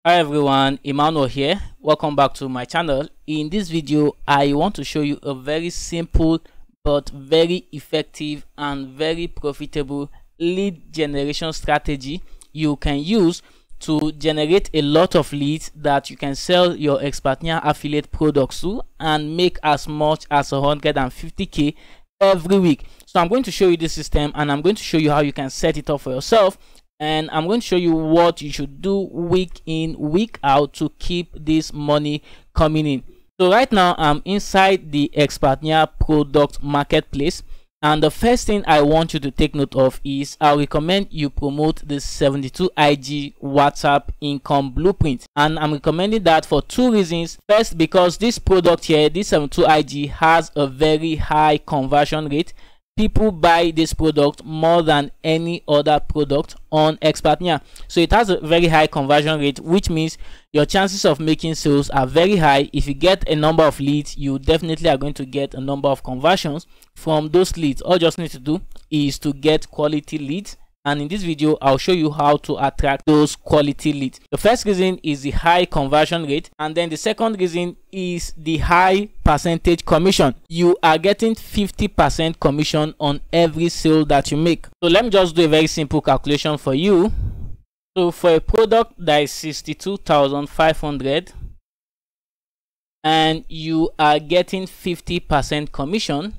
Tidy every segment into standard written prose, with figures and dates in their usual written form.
Hi everyone, Emmanuel here. Welcome back to my channel. In this video, I want to show you a very simple but very effective and very profitable lead generation strategy you can use to generate a lot of leads that you can sell your EXPERTNAIRE affiliate products to and make as much as 150k every week. So I'm going to show you this system and I'm going to show you how you can set it up for yourself. And I'm going to show you what you should do week in, week out to keep this money coming in. So right now I'm inside the EXPERTNAIRE product marketplace, and the first thing I want you to take note of is I recommend you promote the 72IG WhatsApp income blueprint, and I'm recommending that for two reasons. First, because this product here, this 72IG, has a very high conversion rate. People buy this product more than any other product on EXPERTNAIRE, so it has a very high conversion rate, which means your chances of making sales are very high. If you get a number of leads, you definitely are going to get a number of conversions from those leads. All you just need to do is to get quality leads, and in this video I'll show you how to attract those quality leads. The first reason is the high conversion rate, and then the second reason is the high percentage commission. You are getting 50% commission on every sale that you make. So let me just do a very simple calculation for you. So for a product that is 62,500 and you are getting 50% commission,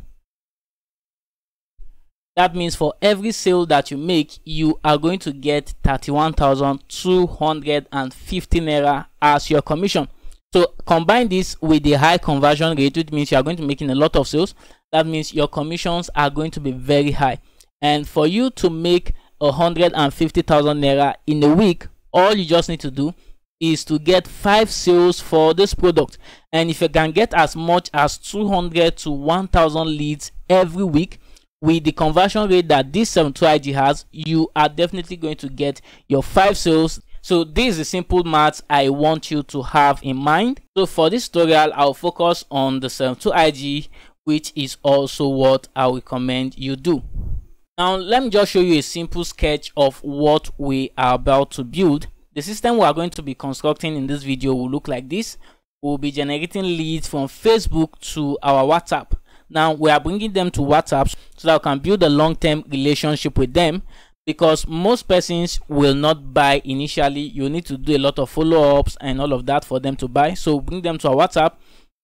that means for every sale that you make, you are going to get 31,250 naira as your commission. So combine this with the high conversion rate, which means you are going to be making a lot of sales. That means your commissions are going to be very high. And for you to make 150,000 naira in a week, all you just need to do is to get 5 sales for this product. And if you can get as much as 200 to 1,000 leads every week, with the conversion rate that this 72IG has, you are definitely going to get your 5 sales. So this is the simple maths I want you to have in mind. So for this tutorial, I'll focus on the 72IG, which is also what I recommend you do. Now let me just show you a simple sketch of what we are about to build. The system we are going to be constructing in this video will look like this. We'll be generating leads from Facebook to our WhatsApp. Now we are bringing them to WhatsApp so that we can build a long-term relationship with them, because most persons will not buy initially. You need to do a lot of follow-ups and all of that for them to buy. So bring them to our WhatsApp,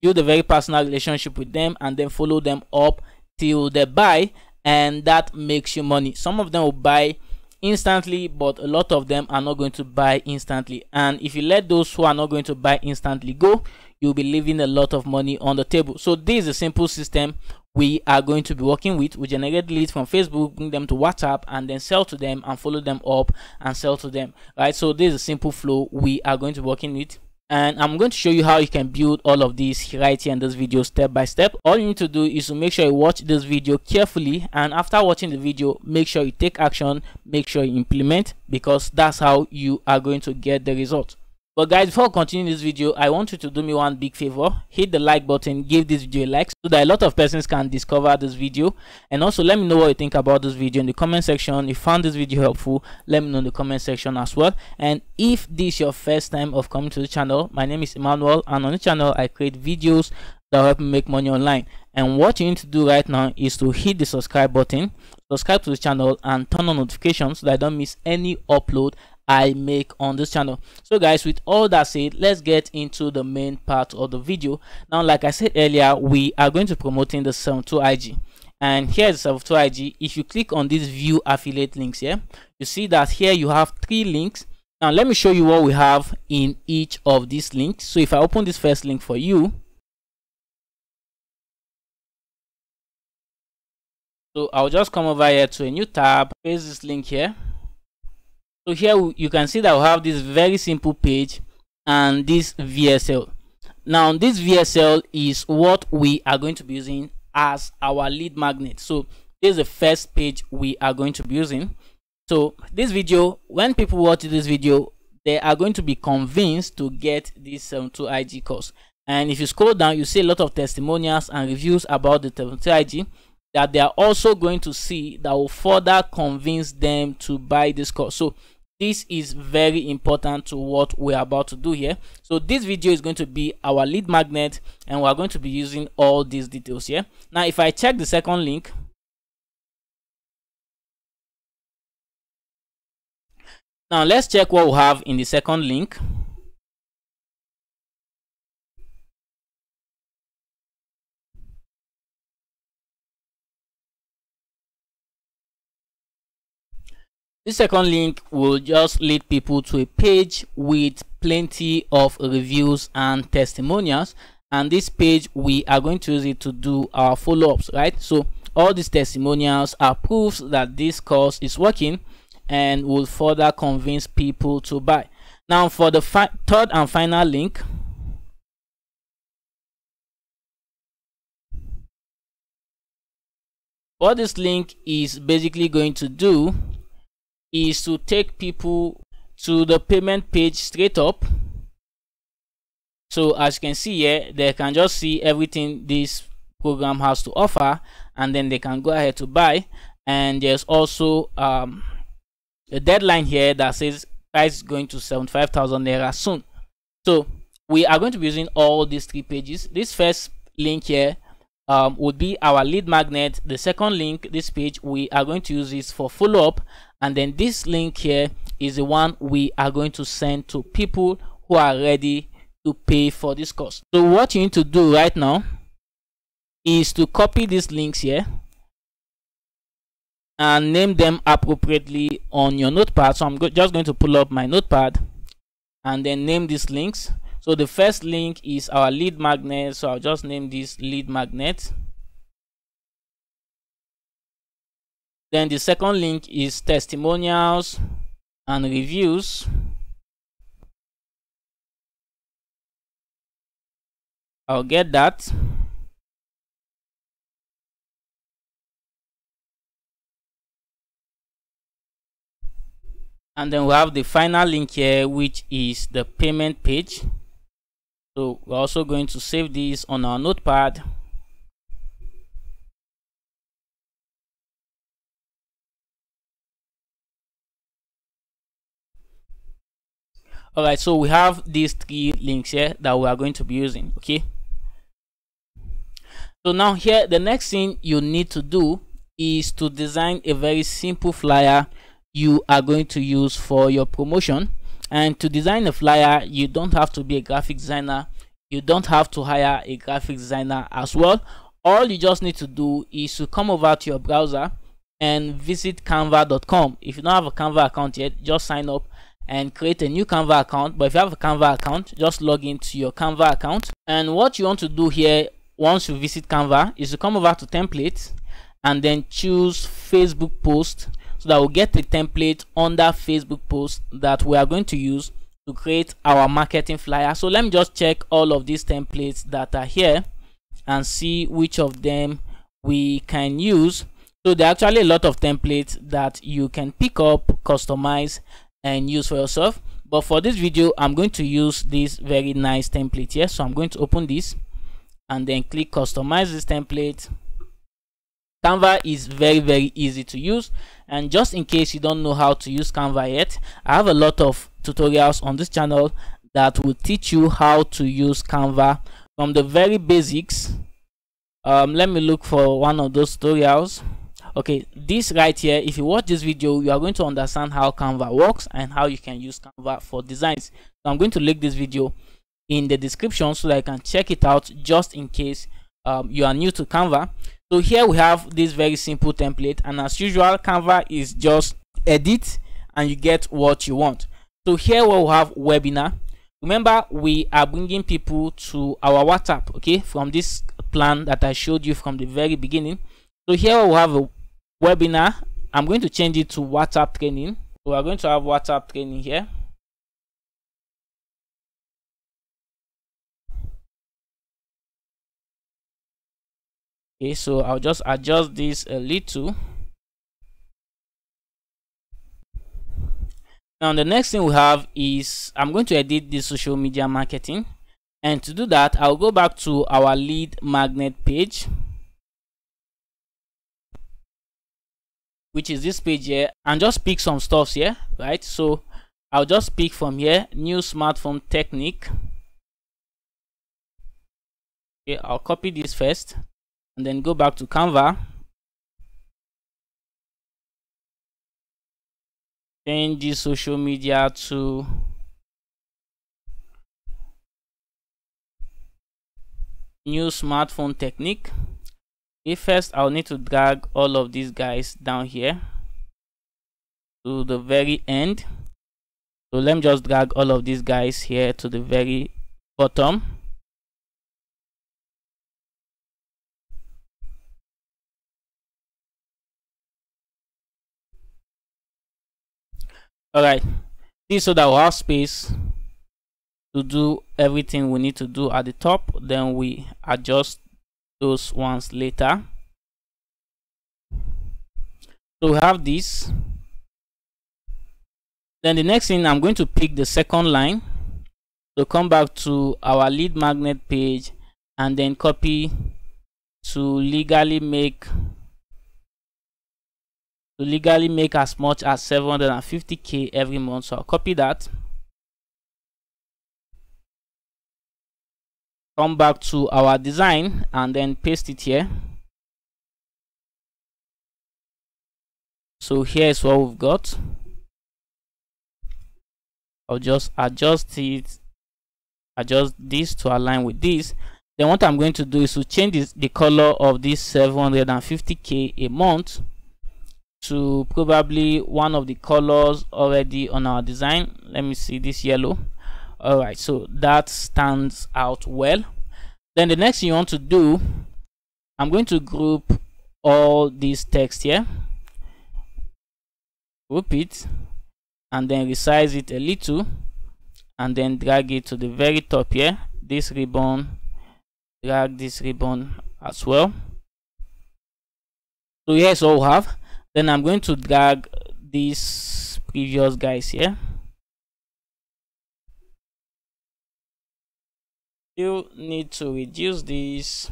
build a very personal relationship with them, and then follow them up till they buy, and that makes you money. Some of them will buy instantly, but a lot of them are not going to buy instantly. And if you let those who are not going to buy instantly go, you'll be leaving a lot of money on the table. So this is a simple system we are going to be working with. We generate leads from Facebook, bring them to WhatsApp, and then sell to them and follow them up and sell to them, right? So this is a simple flow we are going to be working with, and I'm going to show you how you can build all of these right here in this video step by step. All you need to do is to make sure you watch this video carefully, and after watching the video, make sure you take action, make sure you implement, because that's how you are going to get the result. But guys, before continuing this video, I want you to do me one big favor. Hit the like button, give this video a like so that a lot of persons can discover this video. And also let me know what you think about this video in the comment section. If you found this video helpful, let me know in the comment section as well. And if this is your first time of coming to the channel, my name is Emmanuel, and on the channel I create videos that help me make money online. And what you need to do right now is to hit the subscribe button, subscribe to the channel, and turn on notifications so that I don't miss any upload I make on this channel. So guys, with all that said, let's get into the main part of the video. Now, like I said earlier, we are going to be promoting the 72IG, and here's the 72IG. If you click on this view affiliate links here, you see that here you have 3 links. Now let me show you what we have in each of these links. So if I open this first link for you, so I'll just come over here to a new tab, paste this link here. So here you can see that we have this very simple page and this VSL. Now this VSL is what we are going to be using as our lead magnet. So this is the first page we are going to be using. So this video, when people watch this video, they are going to be convinced to get this 72IG course. And if you scroll down, you see a lot of testimonials and reviews about the 72IG that they are also going to see that will further convince them to buy this course. So this is very important to what we're about to do here. So this video is going to be our lead magnet, and we're going to be using all these details here. Now if I check the second link, now let's check what we have in the second link. This second link will just lead people to a page with plenty of reviews and testimonials, and this page we are going to use it to do our follow-ups, right? So all these testimonials are proofs that this course is working and will further convince people to buy. Now for the third and final link, what this link is basically going to do is to take people to the payment page straight up. So as you can see here, they can just see everything this program has to offer, and then they can go ahead to buy. And there's also a deadline here that says price is going to 75,000 naira soon. So we are going to be using all these three pages. This first link here would be our lead magnet. The second link, this page, we are going to use this for follow-up, and then this link here is the one we are going to send to people who are ready to pay for this course. So what you need to do right now is to copy these links here and name them appropriately on your notepad. So I'm just going to pull up my notepad and then name these links. So the first link is our lead magnet, so I'll just name this lead magnet. Then the second link is testimonials and reviews. I'll get that. And then we have the final link here, which is the payment page. So we're also going to save this on our notepad. Alright, so we have these three links here that we are going to be using. Okay, so now here the next thing you need to do is to design a very simple flyer you are going to use for your promotion. And to design a flyer, you don't have to be a graphic designer, you don't have to hire a graphic designer as well. All you just need to do is to come over to your browser and visit canva.com. If you don't have a Canva account yet, just sign up and create a new Canva account. But if you have a Canva account, just log into your Canva account. And what you want to do here once you visit Canva is to come over to templates and then choose Facebook post, so that we'll get the template under Facebook post that we are going to use to create our marketing flyer. So let me just check all of these templates that are here and see which of them we can use. So there are actually a lot of templates that you can pick up, customize and use for yourself, but for this video I'm going to use this very nice template here. So I'm going to open this and then click customize this template. Canva is very easy to use, and just in case you don't know how to use Canva yet, I have a lot of tutorials on this channel that will teach you how to use Canva from the very basics. Let me look for one of those tutorials. Okay, this right here, if you watch this video, you are going to understand how Canva works and how you can use Canva for designs. So I'm going to link this video in the description so that you can check it out, just in case you are new to Canva. So here we have this very simple template, and as usual, Canva is just edit and you get what you want. So here we will have webinar. Remember, we are bringing people to our WhatsApp, okay, from this plan that I showed you from the very beginning. So here we will have a webinar. I'm going to change it to WhatsApp training. So we are going to have WhatsApp training here. Okay, so I'll just adjust this a little. Now the next thing we have is I'm going to edit this social media marketing, and to do that I'll go back to our lead magnet page, which is this page here, and just pick some stuff here, right? So I'll just pick from here, new smartphone technique. Okay, I'll copy this first and then go back to Canva. Change this social media to new smartphone technique. Okay, first I'll need to drag all of these guys down here to the very end. So let me just drag all of these guys here to the very bottom. Alright, this so that we'll have space to do everything we need to do at the top. Then we adjust those ones later. So we have this. Then the next thing, I'm going to pick the second line. So come back to our lead magnet page and then copy to legally make as much as 750k every month. So I'll copy that. Come back to our design and then paste it here. So here's what we've got. I'll just adjust it, adjust this to align with this. Then what I'm going to do is to change the color of this 750k a month to probably one of the colors already on our design. Let me see, this yellow. All right, so that stands out well. Then the next thing you want to do, I'm going to group all this text here, group it, and then resize it a little, and then drag it to the very top here. This ribbon, drag this ribbon as well. So here's what we have. Then I'm going to drag these previous guys here. You need to reduce this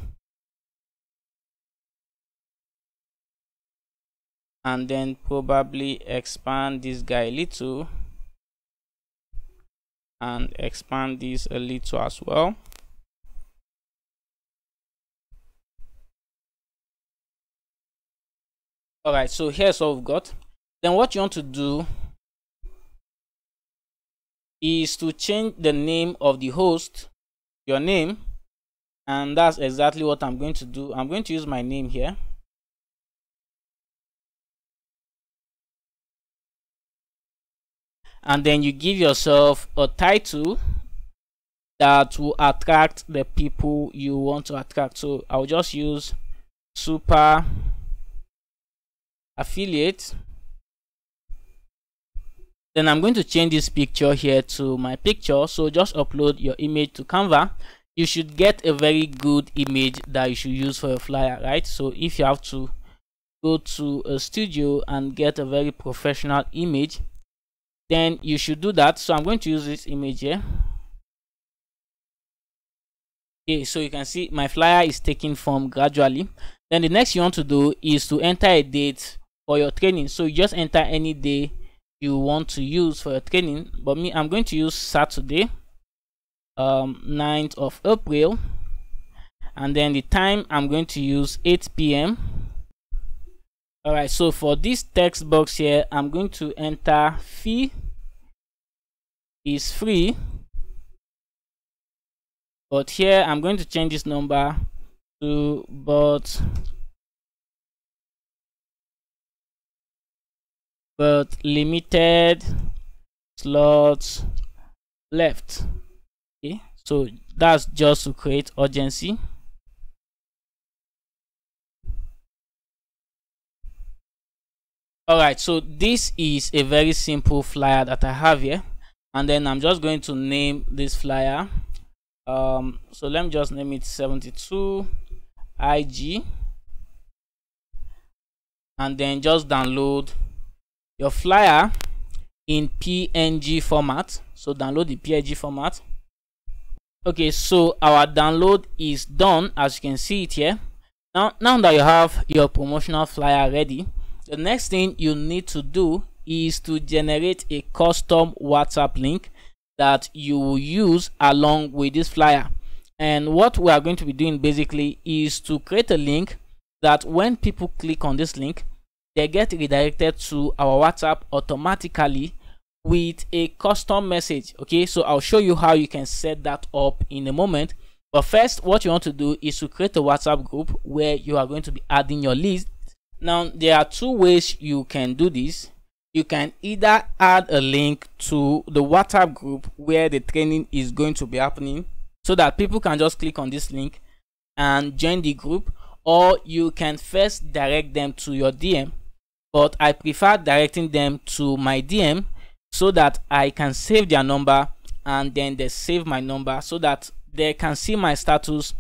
and then probably expand this guy a little and expand this a little as well. All right, so here's what we've got. Then what you want to do is to change the name of the host, your name, and that's exactly what I'm going to do. I'm going to use my name here. And then you give yourself a title that will attract the people you want to attract. So I'll just use super affiliate. Then I'm going to change this picture here to my picture. So just upload your image to Canva. You should get a very good image that you should use for your flyer, right? So if you have to go to a studio and get a very professional image, then you should do that. So I'm going to use this image here. Okay, so you can see my flyer is taking form gradually. Then the next you want to do is to enter a date for your training. So you just enter any day you want to use for your training. But me, I'm going to use Saturday, 9th of April, and then the time I'm going to use 8 p.m. All right, so for this text box here, I'm going to enter fee is free, but here I'm going to change this number to but limited slots left. Okay, so that's just to create urgency. All right, so this is a very simple flyer that I have here, and then I'm just going to name this flyer. So let me just name it 72 IG, and then just download your flyer in PNG format. So download the PNG format. Okay, so our download is done, as you can see it here. Now that you have your promotional flyer ready, the next thing you need to do is to generate a custom WhatsApp link that you will use along with this flyer. And what we are going to be doing basically is to create a link that when people click on this link, they get redirected to our WhatsApp automatically with a custom message. Okay, so I'll show you how you can set that up in a moment. But first, what you want to do is to create a WhatsApp group where you are going to be adding your list. Now, there are two ways you can do this. You can either add a link to the WhatsApp group where the training is going to be happening, so that people can just click on this link and join the group, or you can first direct them to your DM. But I prefer directing them to my DM so that I can save their number and then they save my number so that they can see my status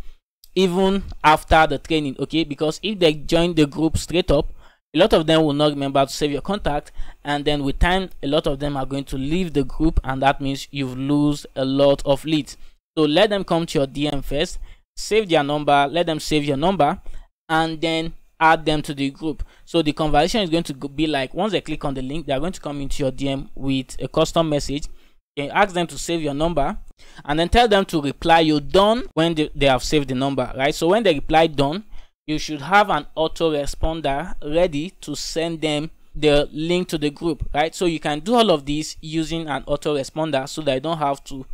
even after the training. Okay, because if they join the group straight up, a lot of them will not remember to save your contact, and then with time a lot of them are going to leave the group, and that means you've lose a lot of leads. So let them come to your DM first, save their number, let them save your number, and then add them to the group. So the conversation is going to be like, once they click on the link, they are going to come into your DM with a custom message. You ask them to save your number and then tell them to reply you done when they have saved the number, right? So when they reply done, you should have an autoresponder ready to send them the link to the group, right? So you can do all of this using an autoresponder so that you don't have to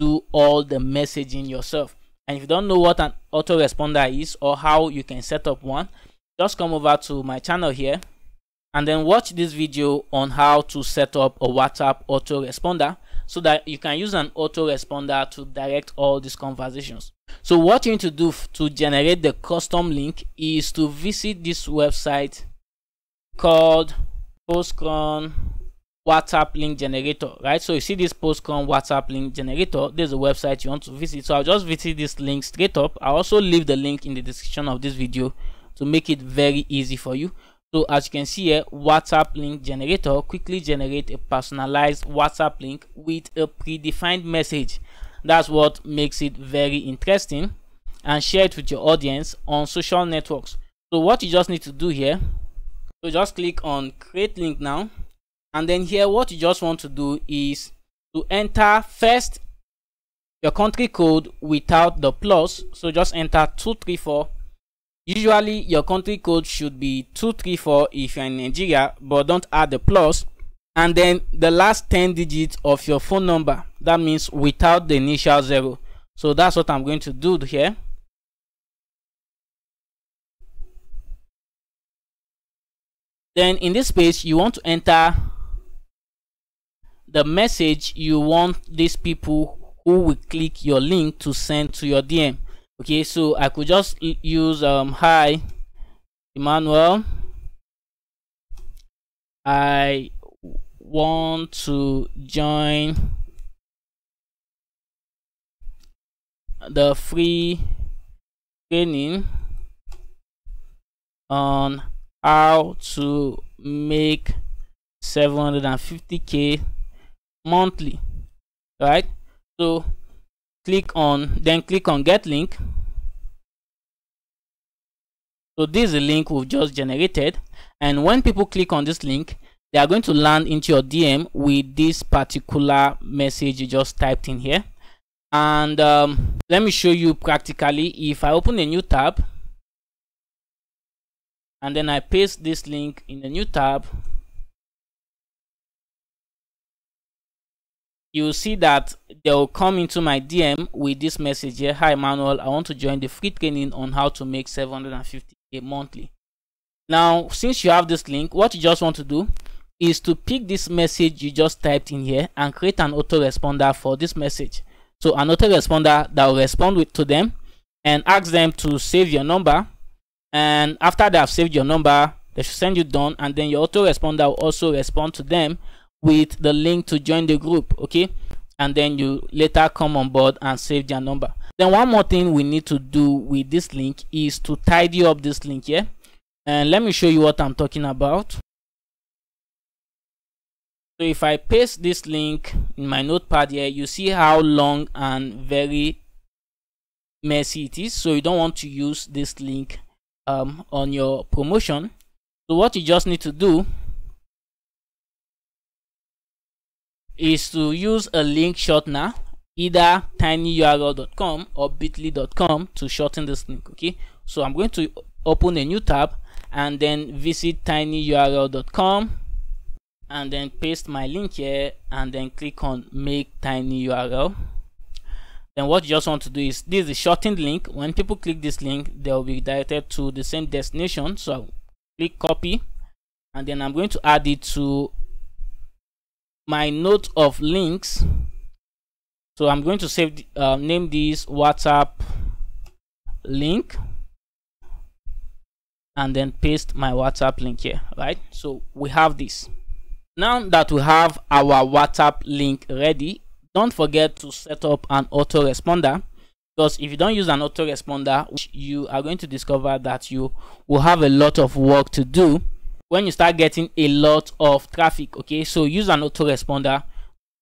do all the messaging yourself. And if you don't know what an autoresponder is or how you can set up one, just come over to my channel here and then watch this video on how to set up a WhatsApp autoresponder so that you can use an autoresponder to direct all these conversations. So what you need to do to generate the custom link is to visit this website called Postcron WhatsApp link generator, right? So you see this Postcron WhatsApp link generator, there's a website you want to visit. So I'll just visit this link straight up. I'll also leave the link in the description of this video to make it very easy for you. So as you can see here, WhatsApp link generator quickly generate a personalized WhatsApp link with a predefined message. That's what makes it very interesting, and share it with your audience on social networks. So what you just need to do here, so just click on create link now, and then here what you just want to do is to enter first your country code without the plus. So just enter 234. Usually your country code should be 234 if you're in Nigeria, but don't add the plus. And then the last 10 digits of your phone number, that means without the initial 0. So that's what I'm going to do here. Then in this space you want to enter the message you want these people who will click your link to send to your DM. Okay, so I could just use hi Emmanuel, I want to join the free training on how to make 750k monthly, right? So click on get link. So this is the link we've just generated, and when people click on this link, they are going to land into your DM with this particular message you just typed in here. And let me show you practically. If I open a new tab and then I paste this link in a new tab, you'll see that they'll come into my DM with this message here. Hi Emmanuel, I want to join the free training on how to make 750k monthly. Now, since you have this link, what you just want to do is to pick this message you just typed in here and create an autoresponder for this message. So an autoresponder that will respond to them and ask them to save your number, and after they have saved your number, they should send you done, and then your autoresponder will also respond to them with the link to join the group. Okay, and then you later come on board and save their number. Then one more thing we need to do with this link is to tidy up this link here, and let me show you what I'm talking about. So if I paste this link in my notepad here, you see how long and very messy it is. So you don't want to use this link on your promotion. So what you just need to do is to use a link shortener, either tinyurl.com or bit.ly.com to shorten this link. Okay, so I'm going to open a new tab and then visit tinyurl.com and then paste my link here and then click on make tiny URL. Then what you just want to do is, this is a shortened link. When people click this link, they will be directed to the same destination. So I'll click copy and then I'm going to add it to my note of links. So I'm going to save name this WhatsApp link and then paste my WhatsApp link here, right? So we have this. Now that we have our WhatsApp link ready, don't forget to set up an autoresponder, because if you don't use an autoresponder, you are going to discover that you will have a lot of work to do when you start getting a lot of traffic. Okay, so use an autoresponder,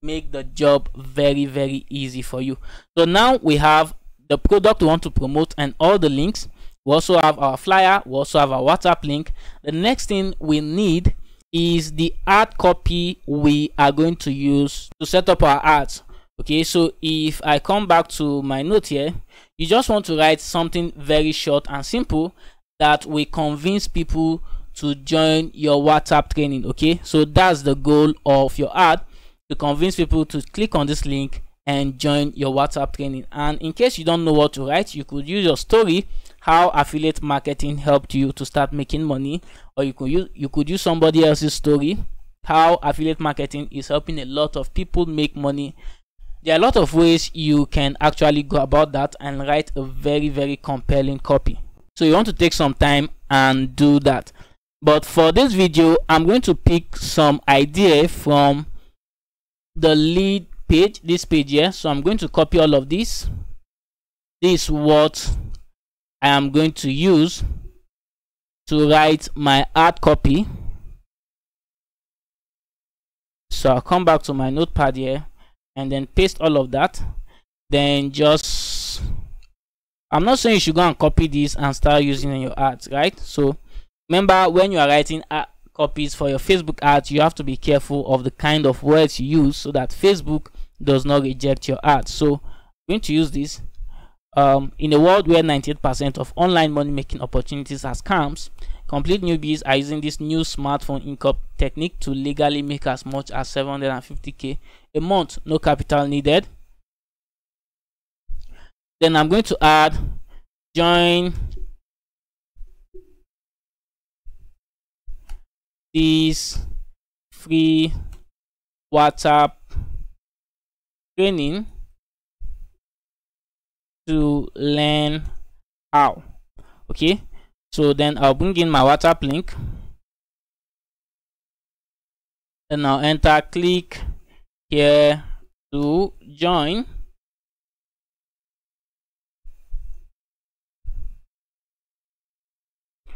make the job very easy for you. So now we have the product we want to promote and all the links. We also have our flyer, we also have our WhatsApp link. The next thing we need is the ad copy we are going to use to set up our ads. Okay, so if I come back to my note here, you just want to write something very short and simple that will convince people to join your WhatsApp training. Okay, so that's the goal of your ad, to convince people to click on this link and join your WhatsApp training. And in case you don't know what to write, you could use your story, how affiliate marketing helped you to start making money, or you could use somebody else's story, how affiliate marketing is helping a lot of people make money. There are a lot of ways you can actually go about that and write a very compelling copy. So you want to take some time and do that. But for this video, I'm going to pick some idea from the lead page, this page here. So I'm going to copy all of this. This is what I am going to use to write my ad copy. So I'll come back to my notepad here and then paste all of that. Then just, I'm not saying you should go and copy this and start using in your ads, right? So remember, when you are writing copies for your Facebook ads, you have to be careful of the kind of words you use so that Facebook does not reject your ads. So I'm going to use this. In a world where 98% of online money making opportunities are scams, complete newbies are using this new smartphone income technique to legally make as much as 750k a month, no capital needed. Then I'm going to add join this free WhatsApp training to learn how. Okay, so then I'll bring in my WhatsApp link and I'll enter click here to join.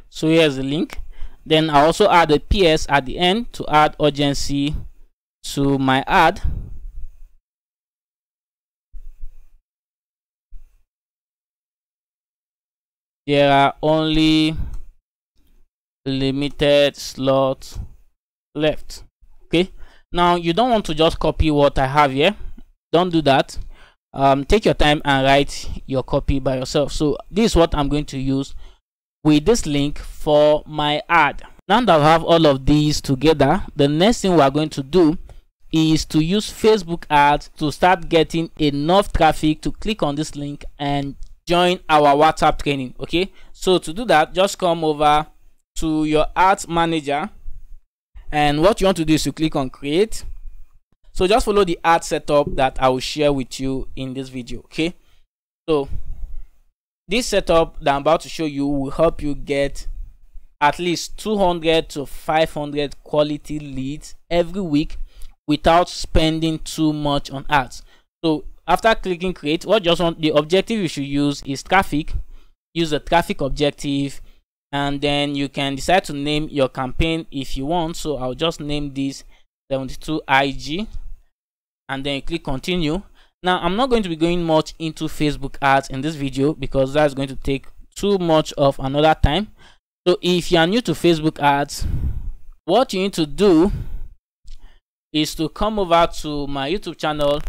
So here's the link. Then I also add a PS at the end to add urgency to my ad. There are only limited slots left. Okay, now you don't want to just copy what I have here. Don't do that. Take your time and write your copy by yourself. So this is what I'm going to use with this link for my ad. Now that I have all of these together, the next thing we are going to do is to use Facebook ads to start getting enough traffic to click on this link and join our WhatsApp training. Okay, so to do that, just come over to your ads manager, and what you want to do is to click on create. So just follow the ad setup that I will share with you in this video. Okay, so this setup that I'm about to show you will help you get at least 200 to 500 quality leads every week without spending too much on ads. So after clicking create, what just want, the objective you should use is traffic. Use the traffic objective, and then you can decide to name your campaign if you want. So I'll just name this 72 IG, and then you click continue. Now I'm not going to be going much into Facebook ads in this video because that's going to take too much of another time. So if you are new to Facebook ads, what you need to do is to come over to my YouTube channel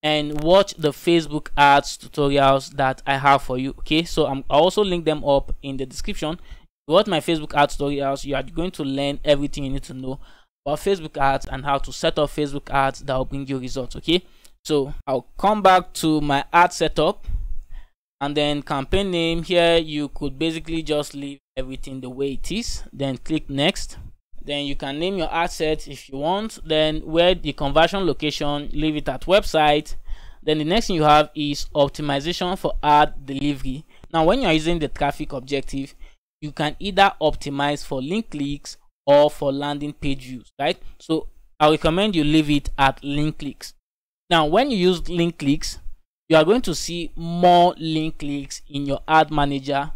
and watch the Facebook ads tutorials that I have for you. Okay, so I'll also link them up in the description. Watch my Facebook ads tutorials. You are going to learn everything you need to know about Facebook ads and how to set up Facebook ads that will bring you results. Okay, so I'll come back to my ad setup, and then campaign name. Here you could basically just leave everything the way it is, then click next. Then you can name your ad set if you want. Then where the conversion location, leave it at website. Then the next thing you have is optimization for ad delivery. Now when you are using the traffic objective, you can either optimize for link clicks or for landing page views, right? So I recommend you leave it at link clicks. Now when you use link clicks, you are going to see more link clicks in your ad manager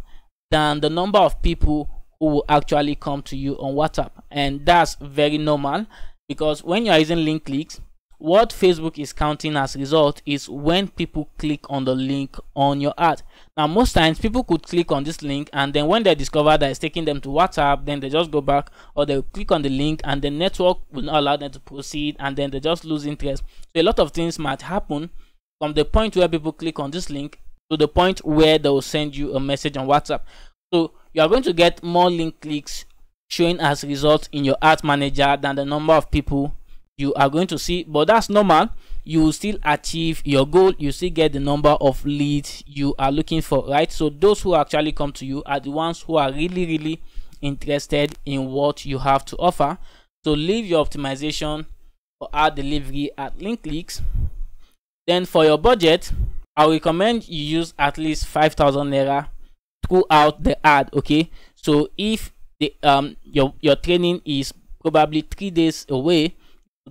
than the number of people who will actually come to you on WhatsApp. And that's very normal, because when you are using link clicks, what Facebook is counting as result is when people click on the link on your ad. Now most times people could click on this link, and then when they discover that it's taking them to WhatsApp, then they just go back, or they click on the link and the network will not allow them to proceed, and then they just lose interest. So a lot of things might happen from the point where people click on this link to the point where they will send you a message on WhatsApp. So you are going to get more link clicks showing as results in your ad manager than the number of people you are going to see, but that's normal. You will still achieve your goal. You still get the number of leads you are looking for, right? So those who actually come to you are the ones who are really interested in what you have to offer. So leave your optimization for ad delivery at link clicks. Then for your budget, I recommend you use at least 5,000 naira throughout the ad. Okay, so if the your training is probably 3 days away,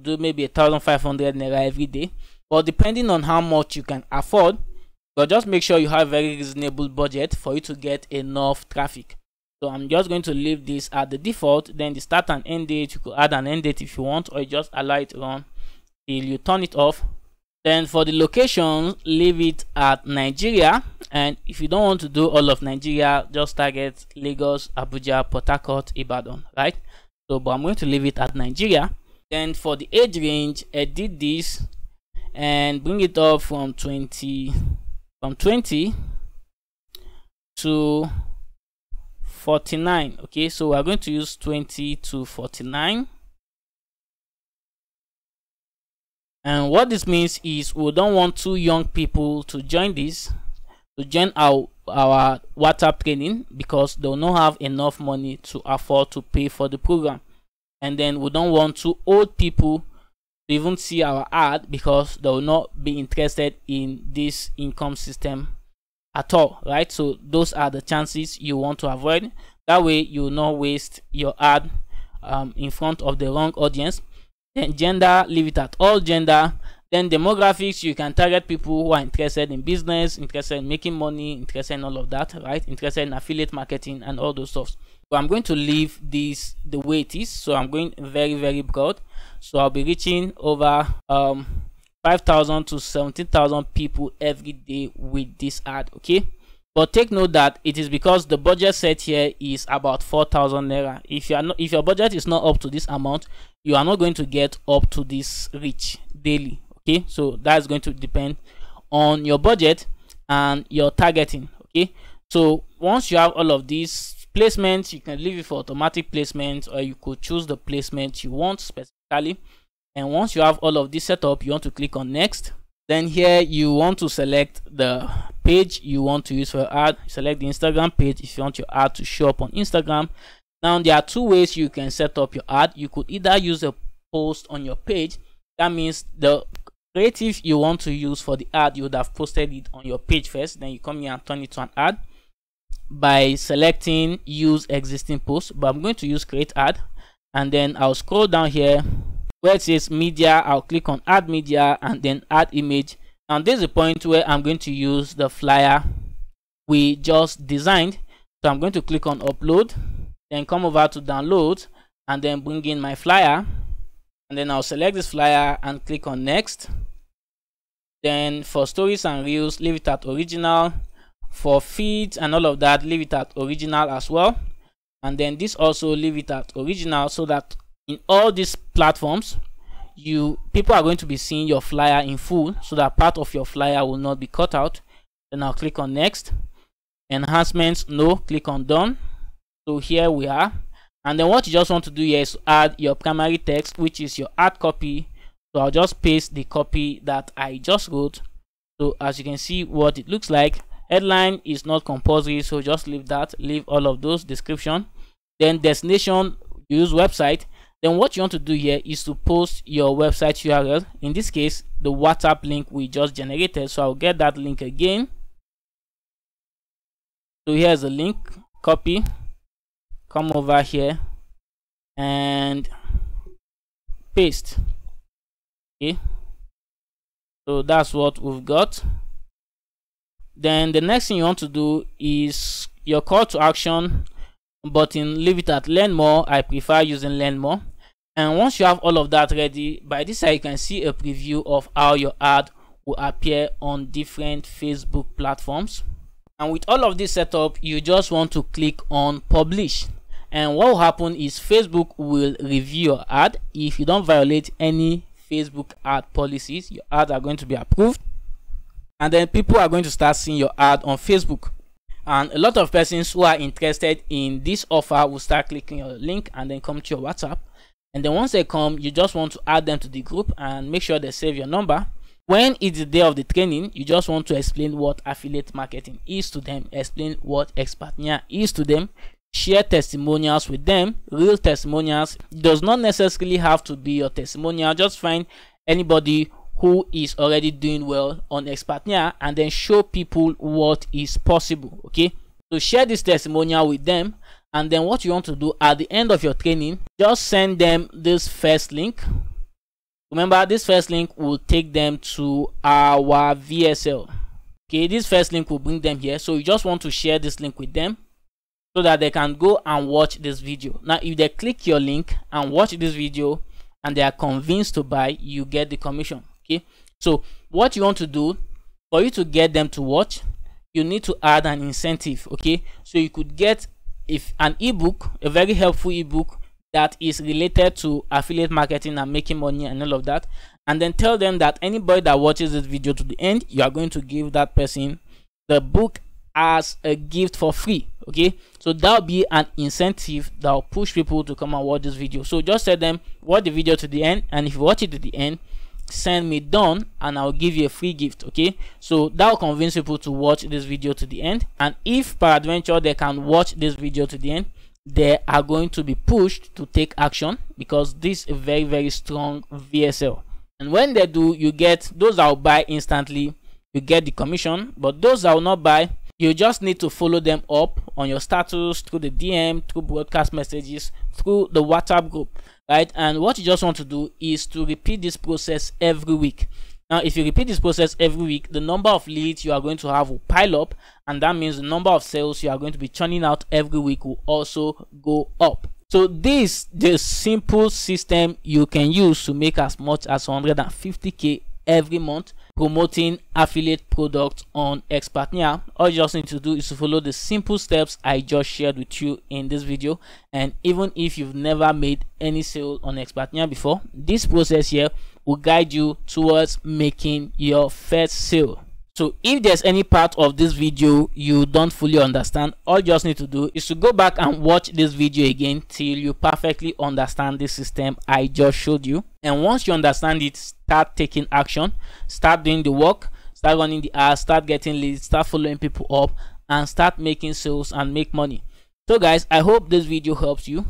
do maybe 1,500 naira every day, but depending on how much you can afford, but just make sure you have very reasonable budget for you to get enough traffic. So I'm just going to leave this at the default. Then the start and end date, you could add an end date if you want, or you just allow it to run till you turn it off. Then for the location, leave it at Nigeria, and if you don't want to do all of Nigeria, just target Lagos, Abuja, Port Harcourt, Ibadan, right? So but I'm going to leave it at Nigeria. Then for the age range, edit this and bring it up from 20 to 49. Okay, so we're going to use 20 to 49. And what this means is we don't want too young people to join this, to join our WhatsApp training, because they will not have enough money to afford to pay for the program. And then we don't want too old people to even see our ad, because they will not be interested in this income system at all, right? So those are the chances you want to avoid. That way you will not waste your ad in front of the wrong audience. Then gender, leave it at all gender. Then demographics, you can target people who are interested in business, interested in making money, interested in all of that, right? Interested in affiliate marketing and all those stuff. But I'm going to leave this the way it is. So I'm going very broad. So I'll be reaching over 5,000 to 17,000 people every day with this ad. Okay, but take note that it is because the budget set here is about 4,000 naira. If your budget is not up to this amount, you are not going to get up to this reach daily. Okay, so that's going to depend on your budget and your targeting. Okay, so once you have all of these placements, you can leave it for automatic placements, or you could choose the placement you want specifically. And once you have all of this set up, you want to click on next. Then here you want to select the page you want to use for your ad. Select the Instagram page if you want your ad to show up on Instagram. Now there are two ways you can set up your ad. You could either use a post on your page. That means the creative you want to use for the ad, you would have posted it on your page first, then you come here and turn it to an ad by selecting use existing post. But I'm going to use create ad, and then I'll scroll down here where it says media. I'll click on add media and then add image. And this is the point where I'm going to use the flyer we just designed. So I'm going to click on upload, then come over to download, and then bring in my flyer, and then I'll select this flyer and click on next. Then for stories and reels, leave it at original. For feeds and all of that, leave it at original as well. And then this also leave it at original, so that in all these platforms people are going to be seeing your flyer in full, so that part of your flyer will not be cut out. Then I'll click on next. Enhancements, no, click on done. So here we are. And then what you just want to do here is to add your primary text, which is your ad copy. So I'll just paste the copy that I just wrote. So as you can see what it looks like. Headline is not compulsory, so just leave that, leave all of those. Description, then destination, use website. Then what you want to do here is to post your website URL, in this case the WhatsApp link we just generated. So I'll get that link again. So here's the link, copy, come over here and paste. Okay, so that's what we've got. Then the next thing you want to do is your call to action button, leave it at learn more. I prefer using learn more. And once you have all of that ready, by this side you can see a preview of how your ad will appear on different Facebook platforms. And with all of this set up, you just want to click on publish, and what will happen is Facebook will review your ad. If you don't violate any Facebook ad policies, your ads are going to be approved, and then people are going to start seeing your ad on Facebook. And a lot of persons who are interested in this offer will start clicking your link and then come to your WhatsApp. And then once they come, you just want to add them to the group and make sure they save your number. When it's the day of the training, you just want to explain what affiliate marketing is to them, explain what EXPERTNAIRE is to them, share testimonials with them, real testimonials. It does not necessarily have to be your testimonial. Just find anybody who is already doing well on EXPERTNAIRE and then show people what is possible. Okay, so share this testimonial with them, and then what you want to do at the end of your training, just send them this first link. Remember, this first link will take them to our VSL. Okay, this first link will bring them here. So you just want to share this link with them so that they can go and watch this video. Now if they click your link and watch this video and they are convinced to buy, you get the commission. Okay, so what you want to do for you to get them to watch, you need to add an incentive. Okay, so you could get an ebook, a very helpful ebook that is related to affiliate marketing and making money and all of that, and then tell them that anybody that watches this video to the end, you are going to give that person the book as a gift for free. Okay, so that'll be an incentive that will push people to come and watch this video. So just tell them, watch the video to the end, and if you watch it to the end, send me done and I'll give you a free gift. Okay, so that will convince people to watch this video to the end, and if peradventure they can watch this video to the end, they are going to be pushed to take action, because this is a very, very strong VSL. And when they do, you get those that will buy instantly, you get the commission. But those that will not buy, you just need to follow them up on your status, through the DM, through broadcast messages, through the WhatsApp group, right? And what you just want to do is to repeat this process every week. Now if you repeat this process every week, the number of leads you are going to have will pile up, and that means the number of sales you are going to be churning out every week will also go up. So this the simple system you can use to make as much as 150k every month promoting affiliate products on EXPERTNAIRE. All you just need to do is to follow the simple steps I just shared with you in this video. And even if you've never made any sale on EXPERTNAIRE before, this process here will guide you towards making your first sale. So if there's any part of this video you don't fully understand, all you just need to do is to go back and watch this video again till you perfectly understand the system I just showed you. And once you understand it, start taking action, start doing the work, start running the ads, start getting leads, start following people up, and start making sales and make money. So guys, I hope this video helps you,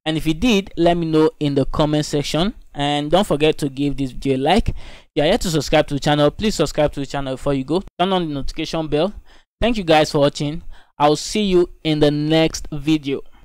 and if it did, let me know in the comment section. And don't forget to give this video a like. If you are yet to subscribe to the channel, please subscribe to the channel before you go. Turn on the notification bell. Thank you guys for watching. I'll see you in the next video.